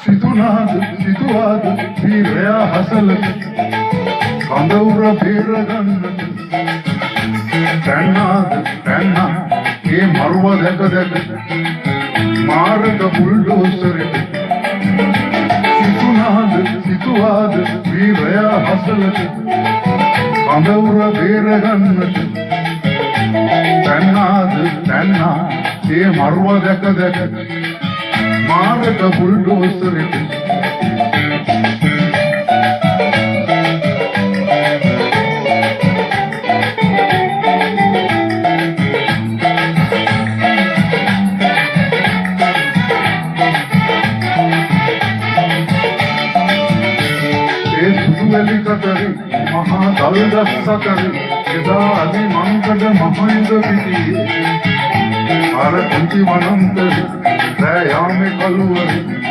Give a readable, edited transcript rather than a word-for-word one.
සිතුනාද සිතුවාද වීරයා හසලට කඳවුර බේරගන්නට පැන්නාද පැන්නා ඒ මරුව දැක දැක මාර්ග බුල්ඩෝසරට සිතුනාද සිතුවාද වීරයා හසලට කඳවුර බේරගන්නට පැන්නාද පැන්නා ඒ මරුව දැක දැක මාර්ග බුල්ඩෝසරට सुदुवली कतरी महादलदस सकरी यदा अदि मंकड महाइंद विधि आर कुंती वनंतरी दयामे कलुवरी